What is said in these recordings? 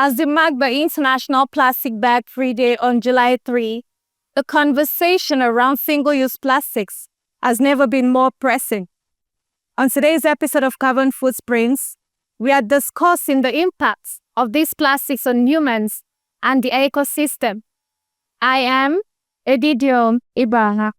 As they mark the International Plastic Bag Free Day on July 3, the conversation around single-use plastics has never been more pressing. On today's episode of Carbon Footprints, we are discussing the impacts of these plastics on humans and the ecosystem. I am Edidion Ibaha.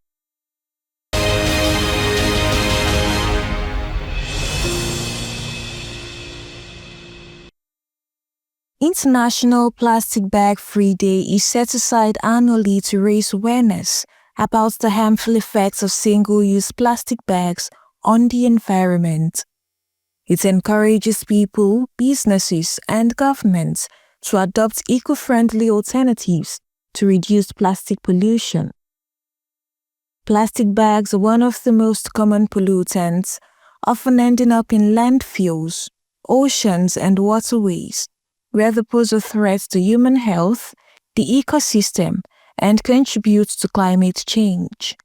International Plastic Bag Free Day is set aside annually to raise awareness about the harmful effects of single-use plastic bags on the environment. It encourages people, businesses, and governments to adopt eco-friendly alternatives to reduce plastic pollution. Plastic bags are one of the most common pollutants, often ending up in landfills, oceans, and waterways, where they pose a threat to human health, the ecosystem, and contribute to climate change.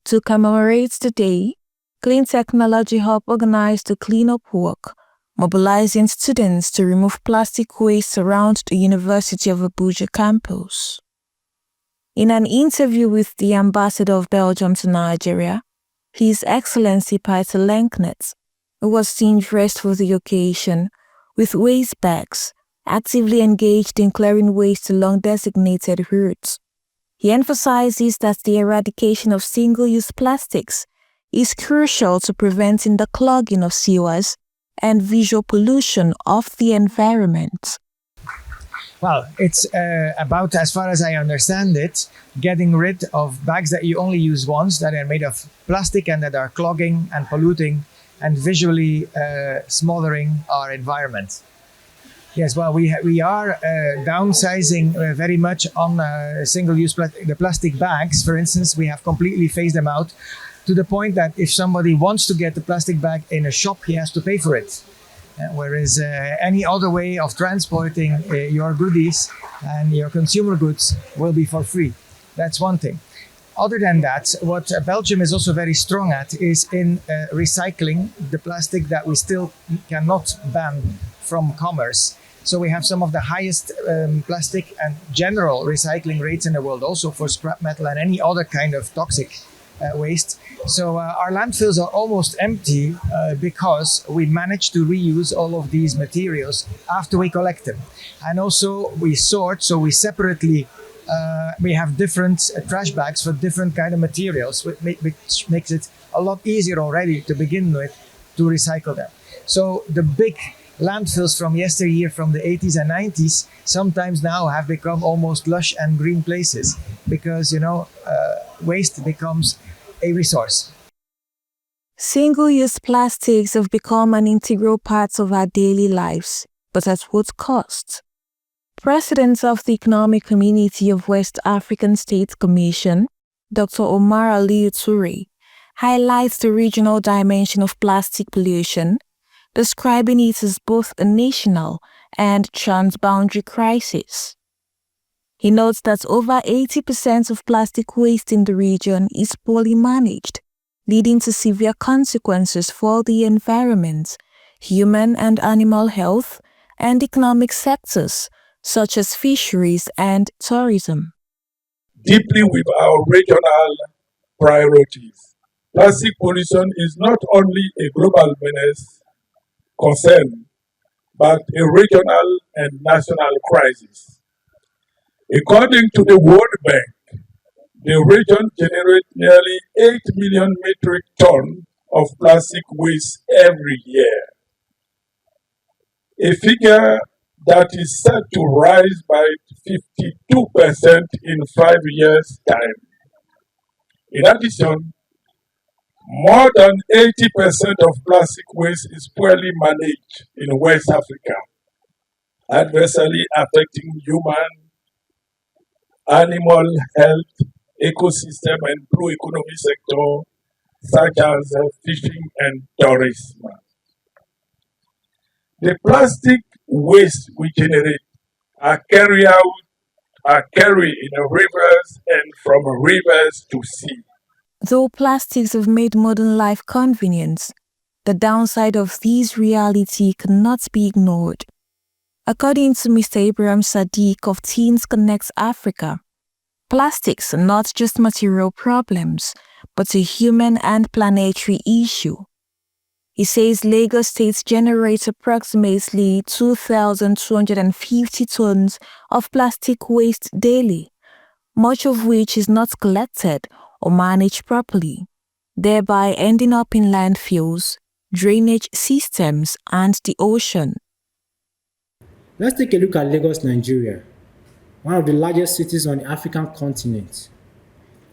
To commemorate the day, Clean Technology Hub organized a cleanup walk, mobilizing students to remove plastic waste around the University of Abuja campus. In an interview with the Ambassador of Belgium to Nigeria, His Excellency Peter Lenknet, who was seen dressed for the occasion with waste bags, actively engaged in clearing waste along designated routes. He emphasizes that the eradication of single-use plastics is crucial to preventing the clogging of sewers and visual pollution of the environment. Well, it's about, as far as I understand it, getting rid of bags that you only use once, that are made of plastic and that are clogging and polluting and visually smothering our environment. Yes, well, we are downsizing very much on single-use the plastic bags. For instance, we have completely phased them out to the point that if somebody wants to get the plastic bag in a shop, he has to pay for it. Whereas any other way of transporting your goodies and your consumer goods will be for free. That's one thing. Other than that, what Belgium is also very strong at is in recycling the plastic that we still cannot ban from commerce. So we have some of the highest plastic and general recycling rates in the world, also for scrap metal and any other kind of toxic waste. So our landfills are almost empty because we managed to reuse all of these materials after we collect them. And also we sort, so we separately we have different trash bags for different kind of materials, which makes it a lot easier already to begin with to recycle them. So the big landfills from yesteryear, from the 80s and 90s, sometimes now have become almost lush and green places because, waste becomes a resource. Single-use plastics have become an integral part of our daily lives, but at what cost? President of the Economic Community of West African States Commission, Dr. Omar Aliyu Toure, highlights the regional dimension of plastic pollution, describing it as both a national and transboundary crisis. He notes that over 80% of plastic waste in the region is poorly managed, leading to severe consequences for the environment, human and animal health, and economic sectors such as fisheries and tourism. Deeply with our regional priorities, plastic pollution is not only a global menace concern, but a regional and national crisis. According to the World Bank, the region generates nearly 8 million metric tons of plastic waste every year, a figure that is set to rise by 52% in 5 years' time. In addition, more than 80% of plastic waste is poorly managed in West Africa, adversely affecting human, animal health, ecosystem, and pro-economy sector such as fishing and tourism. The plastic waste we generate are carried in rivers and from rivers to sea. Though plastics have made modern life convenient, the downside of this reality cannot be ignored. According to Mr. Ibrahim Sadiq of Teens Connects Africa, plastics are not just material problems, but a human and planetary issue. He says Lagos State generates approximately 2,250 tons of plastic waste daily, much of which is not collected or managed properly, thereby ending up in landfills, drainage systems, and the ocean. Let's take a look at Lagos, Nigeria, one of the largest cities on the African continent.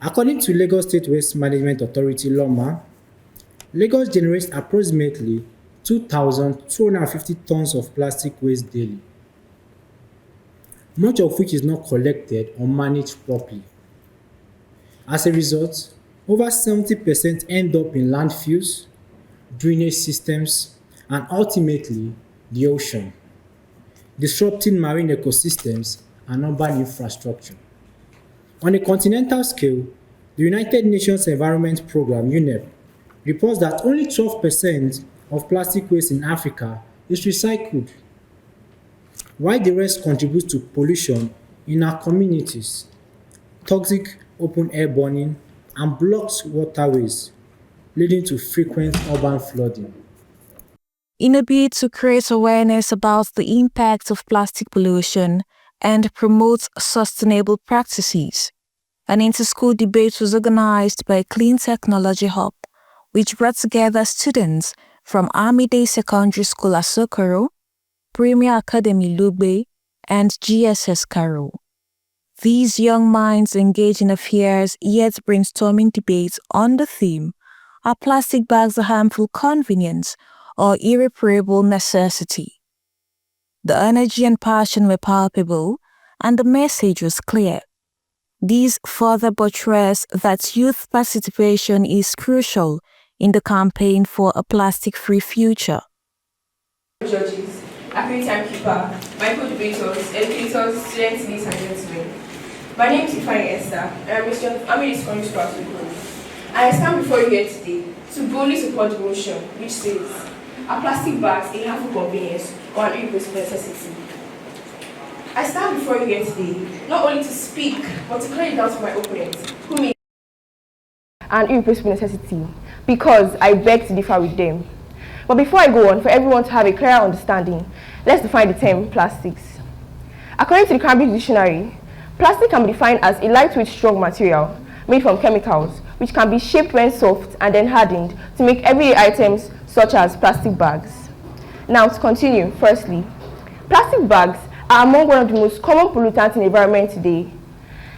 According to Lagos State Waste Management Authority (LOMA), Lagos generates approximately 2,250 tons of plastic waste daily, much of which is not collected or managed properly. As a result, over 70% end up in landfills, drainage systems, and ultimately the ocean, disrupting marine ecosystems and urban infrastructure. On a continental scale, the United Nations Environment Programme (UNEP) reports that only 12% of plastic waste in Africa is recycled, while the rest contributes to pollution in our communities, toxic open-air burning, and blocks waterways, leading to frequent urban flooding. In a bid to create awareness about the impact of plastic pollution and promote sustainable practices, an inter-school debate was organized by Clean Technology Hub, which brought together students from Amide Secondary School Asokoro, Premier Academy Lugbe, and GSS Karo. These young minds engage in a fierce yet brainstorming debate on the theme, are plastic bags a harmful convenience or irreparable necessity? The energy and passion were palpable, and the message was clear. These further buttress that youth participation is crucial in the campaign for a plastic-free future. Judges, Accredited Timekeeper, my co-debaters, educators, students, ladies and gentlemen. My name is Ifeanyi Esther, and I'm a student of Amide Secondary School Asokoro. I stand before you here today to boldly support the motion which says, are plastic bags a harmful convenience or an irreplaceable necessity? I stand before you here today not only to speak, but to clear it down to my opponents, who may an irreplaceable necessity, because I beg to differ with them. But before I go on, for everyone to have a clearer understanding, let's define the term plastics. According to the Cambridge Dictionary, plastic can be defined as a lightweight, strong material made from chemicals, which can be shaped when soft and then hardened to make everyday items such as plastic bags. Now to continue, firstly, plastic bags are among one of the most common pollutants in the environment today.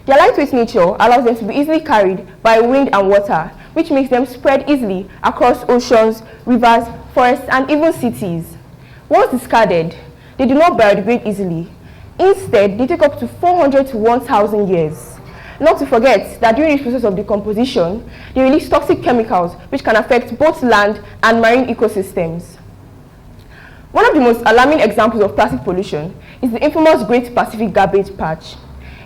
Their lightweight nature allows them to be easily carried by wind and water, which makes them spread easily across oceans, rivers, forests, and even cities. Once discarded, they do not biodegrade easily. Instead, they take up to 400 to 1,000 years. Not to forget that during this process of decomposition, they release toxic chemicals which can affect both land and marine ecosystems. One of the most alarming examples of plastic pollution is the infamous Great Pacific Garbage Patch,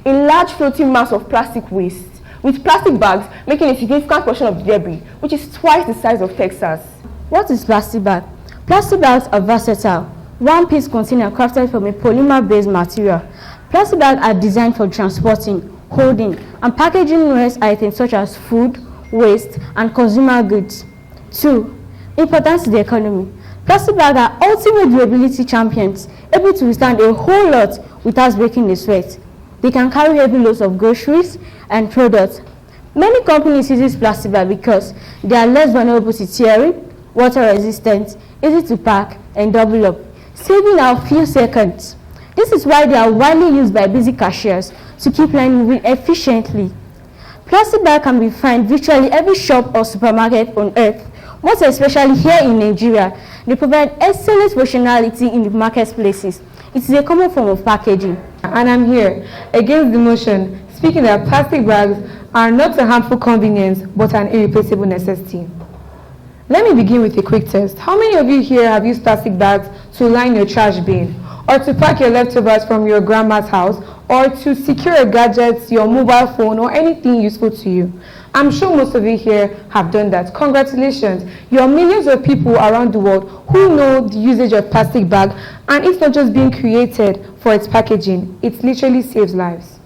a large floating mass of plastic waste, with plastic bags making a significant portion of the debris, which is twice the size of Texas. What is plastic bag? Plastic bags are versatile. One-piece container crafted from a polymer-based material. Plastic bags are designed for transporting, holding, and packaging waste items such as food, waste, and consumer goods. 2. Importance to the economy. Plastic bags are ultimate durability champions, able to withstand a whole lot without breaking a sweat. They can carry heavy loads of groceries and products. Many companies use plastic bags because they are less vulnerable to tearing, water resistant, easy to pack, and double up, saving a few seconds. This is why they are widely used by busy cashiers to keep line moving efficiently. Plastic bags can be found virtually every shop or supermarket on earth, most especially here in Nigeria. They provide excellent functionality in the marketplaces. It is a common form of packaging. And I'm here against the motion, speaking that plastic bags are not a harmful convenience, but an irreplaceable necessity. Let me begin with a quick test. How many of you here have used plastic bags to line your trash bin, or to pack your leftovers from your grandma's house, or to secure a gadget, your mobile phone, or anything useful to you. I'm sure most of you here have done that. Congratulations. You are millions of people around the world who know the usage of plastic bag, and it's not just being created for its packaging. It literally saves lives.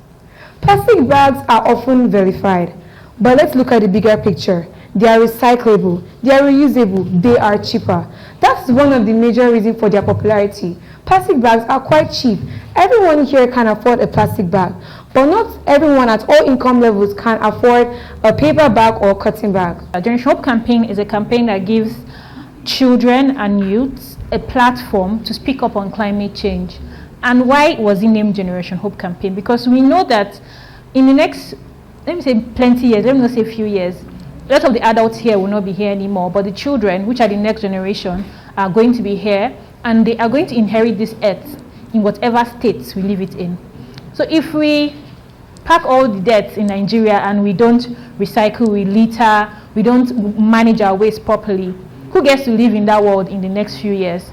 Plastic bags are often vilified, but let's look at the bigger picture. They are recyclable, they are reusable, they are cheaper. That's one of the major reasons for their popularity. Plastic bags are quite cheap. Everyone here can afford a plastic bag, but not everyone at all income levels can afford a paper bag or cotton bag. The Generation Hope campaign is a campaign that gives children and youths a platform to speak up on climate change. And why was it named Generation Hope campaign? Because we know that in the next, let me say plenty years, let me not say few years, a lot of the adults here will not be here anymore, but the children, which are the next generation, are going to be here, and they are going to inherit this earth in whatever states we live it in. So if we pack all the debts in Nigeria and we don't recycle, we litter, we don't manage our waste properly, who gets to live in that world in the next few years?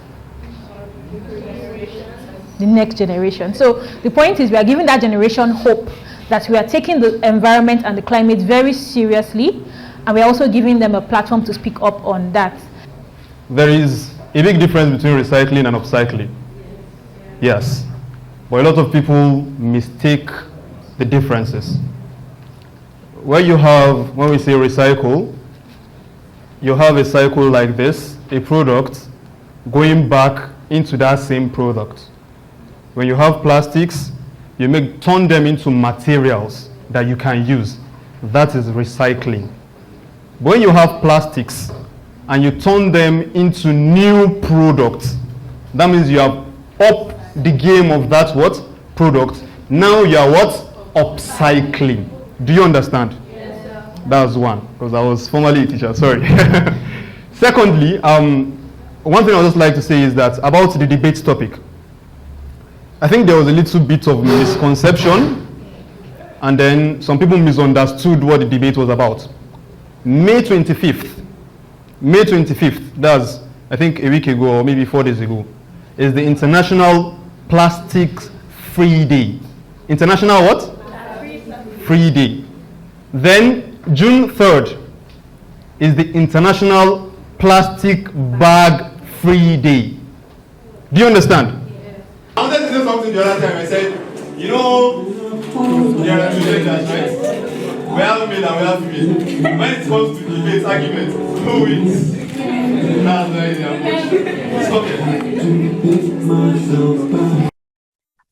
The next generation. So the point is, we are giving that generation hope that we are taking the environment and the climate very seriously, and we're also giving them a platform to speak up on that. There is a big difference between recycling and upcycling. Yes. But a lot of people mistake the differences. When we say recycle, you have a cycle like this, a product going back into that same product. When you have plastics, you turn them into materials that you can use. That is recycling. When you have plastics and you turn them into new products, that means you have upped the game of that product. Now you are upcycling. Do you understand? Yes, sir. That's one, because I was formerly a teacher, sorry. Secondly, one thing I would just like to say is that about the debate topic, I think there was a little bit of misconception, and then some people misunderstood what the debate was about. May 25th, that's I think a week ago or maybe 4 days ago, is the International Plastic Free Day. International what? Free Day. Then June 3rd is the International Plastic Bag Free Day. Do you understand? I wanted to say something the other time. I said, there are two genders, right? We have male and we have female. When it comes to debate, argument, who wins? That's very important.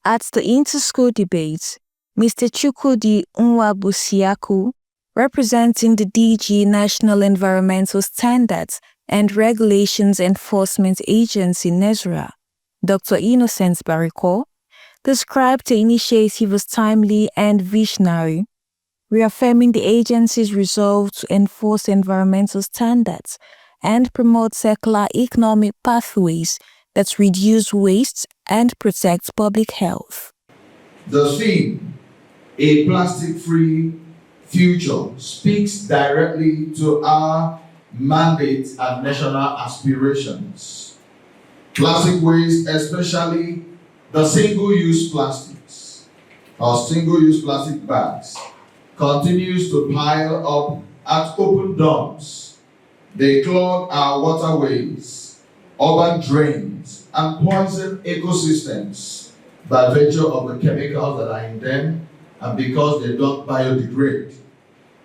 At the inter-school debate, Mr. Chukwudi Nwabusiaku, representing the DG National Environmental Standards and Regulations Enforcement Agency NESREA, Dr. Innocent Bariko, described the initiative as timely and visionary, reaffirming the agency's resolve to enforce environmental standards and promote circular economic pathways that reduce waste and protect public health. The theme, A Plastic-Free Future, speaks directly to our mandate and national aspirations. Plastic waste, especially the single-use plastics or single-use plastic bags, continues to pile up at open dumps. They clog our waterways, urban drains, and poison ecosystems by virtue of the chemicals that are in them and because they don't biodegrade.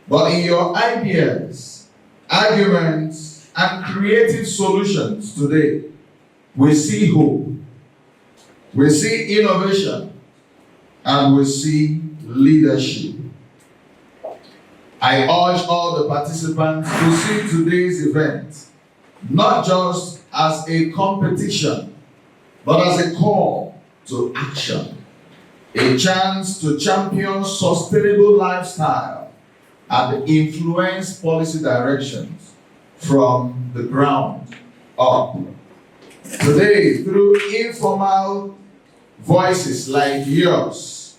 But in your ideas, arguments, and creative solutions today, we see hope, we see innovation, and we see leadership. I urge all the participants to see today's event not just as a competition, but as a call to action, a chance to champion sustainable lifestyle and influence policy directions from the ground up. Today, through informal voices like yours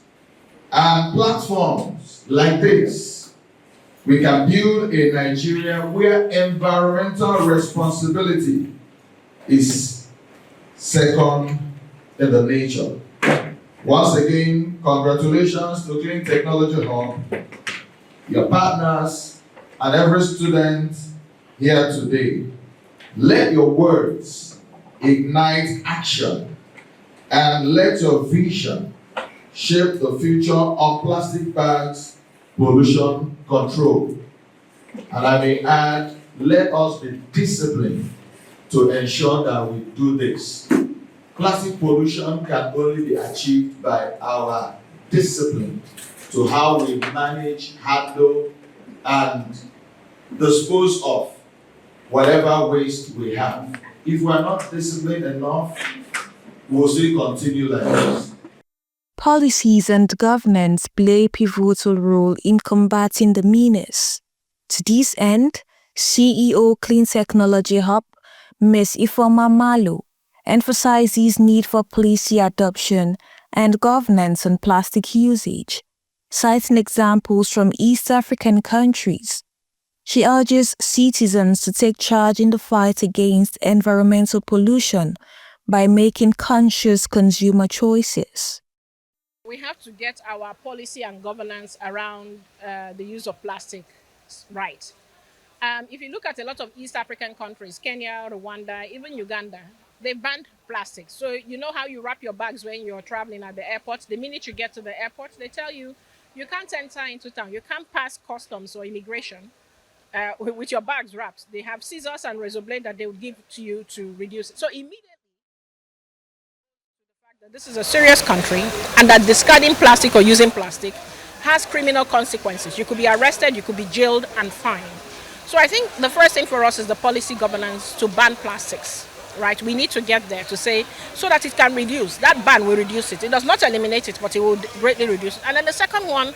and platforms like this, we can build a Nigeria where environmental responsibility is second in the nature. Once again, congratulations to Clean Technology Hub, your partners, and every student here today. Let your words ignite action and let your vision shape the future of plastic bags pollution control. And I may add, let us be disciplined to ensure that we do this. Plastic pollution can only be achieved by our discipline to how we manage, handle, and dispose of whatever waste we have. If we are not disciplined enough, we will still continue like this. Policies and governance play a pivotal role in combating the menace. To this end, CEO Clean Technology Hub, Ms. Ifeoma Malo, emphasizes need for policy adoption and governance on plastic usage, citing examples from East African countries. She urges citizens to take charge in the fight against environmental pollution by making conscious consumer choices. We have to get our policy and governance around the use of plastic right. If you look at a lot of East African countries, Kenya, Rwanda, even Uganda, they banned plastic. So you know how you wrap your bags when you're traveling at the airport? The minute you get to the airport, they tell you, you can't enter into town. You can't pass customs or immigration with your bags wrapped. They have scissors and razor blade that they would give to you to reduce it. So immediately, that this is a serious country and that discarding plastic or using plastic has criminal consequences. You could be arrested, you could be jailed and fined. So I think the first thing for us is the policy governance to ban plastics, right? We need to get there to say, so that it can reduce. That ban will reduce it. It does not eliminate it, but it will greatly reduce it. And then the second one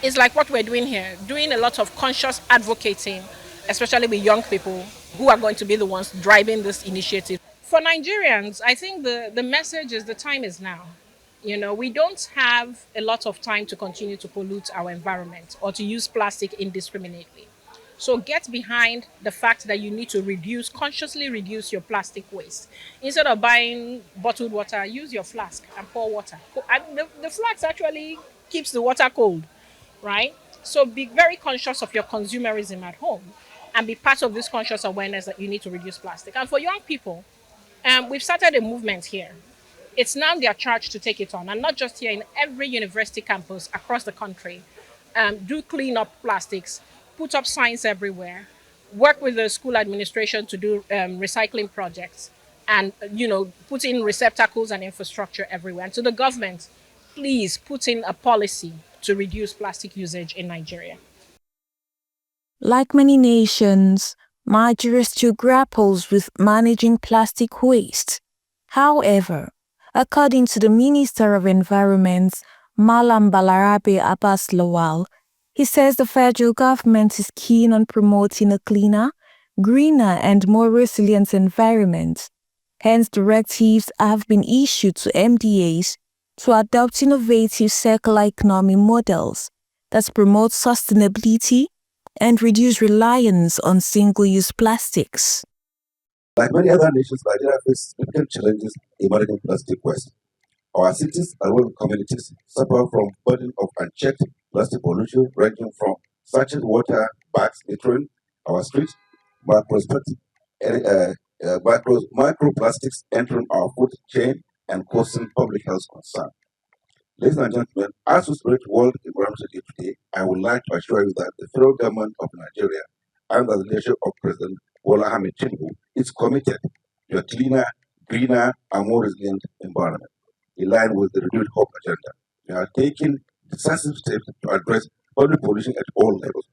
is like what we're doing here, doing a lot of conscious advocating, especially with young people who are going to be the ones driving this initiative. For Nigerians, I think the message is the time is now. You know, we don't have a lot of time to continue to pollute our environment or to use plastic indiscriminately. So get behind the fact that you need to consciously reduce your plastic waste. Instead of buying bottled water, use your flask and pour water. And the flask actually keeps the water cold, right? So be very conscious of your consumerism at home and be part of this conscious awareness that you need to reduce plastic. And for young people, we've started a movement here. It's now their charge to take it on, and not just here, in every university campus across the country. Do clean up plastics, put up signs everywhere, work with the school administration to do recycling projects, and put in receptacles and infrastructure everywhere. And to the government, please put in a policy to reduce plastic usage in Nigeria. Like many nations, Nigeria still grapples with managing plastic waste. However, according to the Minister of Environment, Malam Balarabe Abbas Lawal, he says the federal government is keen on promoting a cleaner, greener and more resilient environment. Hence, directives have been issued to MDAs to adopt innovative circular economy models that promote sustainability and reduce reliance on single-use plastics. Like many other nations, Nigeria faces significant challenges in managing plastic waste. Our cities and rural communities suffer from burden of unchecked plastic pollution, ranging from sachet water bags littering our streets, microplastics entering our food chain and causing public health concern. Ladies and gentlemen, as we celebrate World Environmental Day today, I would like to assure you that the federal government of Nigeria, under the leadership of President Bola Ahmed Tinubu, is committed to a cleaner, greener, and more resilient environment, in line with the renewed hope agenda. We are taking decisive steps to address public pollution at all levels.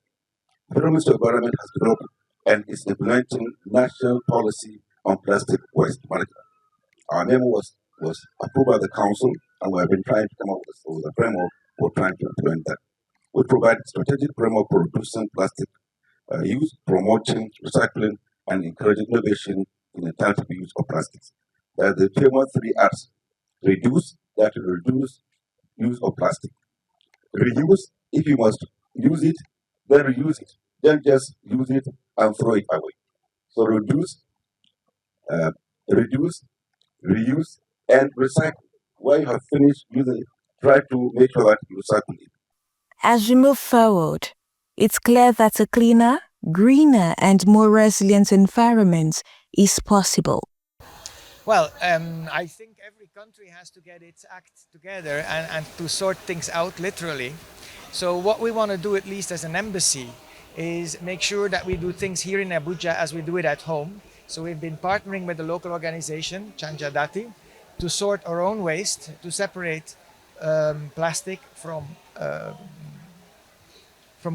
The Federal Ministry of Environment has developed and is implementing national policy on plastic waste management. Our memo was approved by the Council, and we have been trying to come up with a framework for trying to implement that. We provide strategic framework for reducing plastic use, promoting recycling, and encouraging innovation in alternative use of plastics. There are the famous 3 R's. Reduce, that will reduce use of plastic. Reuse, if you must use it, then reuse it. Don't just use it and throw it away. So reduce, reuse, and recycle. When you have finished using it, try to make sure that you circulate. As we move forward, it's clear that a cleaner, greener, and more resilient environment is possible. Well, I think every country has to get its act together and to sort things out literally. So what we want to do, at least as an embassy, is make sure that we do things here in Abuja as we do it at home. So we've been partnering with the local organization, Chanjadati, to sort our own waste, to separate plastic from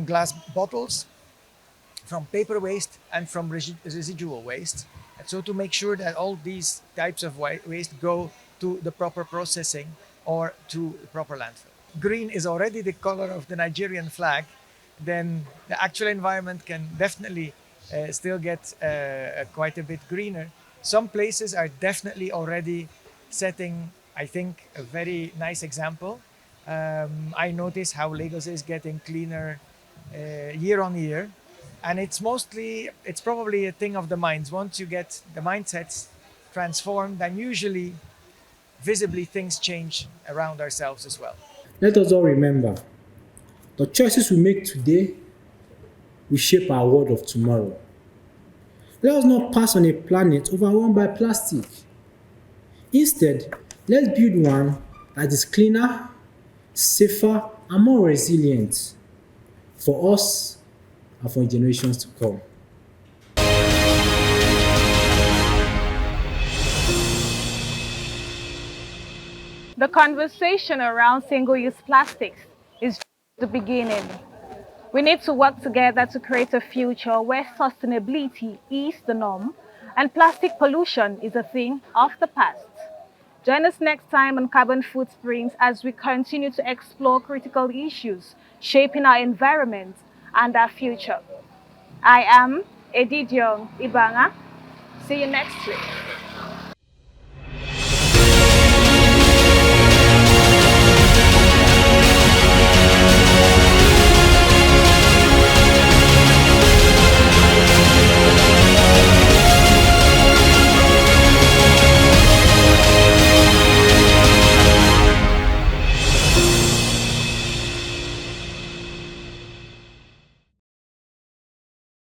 glass bottles, from paper waste, and from residual waste. And so to make sure that all these types of waste go to the proper processing or to the proper landfill. Green is already the color of the Nigerian flag, then the actual environment can definitely still get quite a bit greener. Some places are definitely already setting, I think, a very nice example. I notice how Lagos is getting cleaner year on year. And it's probably a thing of the minds. Once you get the mindsets transformed, then usually visibly things change around ourselves as well. Let us all remember, the choices we make today will shape our world of tomorrow. Let us not pass on a planet overwhelmed by plastic. Instead, let's build one that is cleaner, safer, and more resilient for us and for generations to come. The conversation around single-use plastics is just the beginning. We need to work together to create a future where sustainability is the norm and plastic pollution is a thing of the past. Join us next time on Carbon Footprints as we continue to explore critical issues shaping our environment and our future. I am Edidiong Ibanga. See you next week.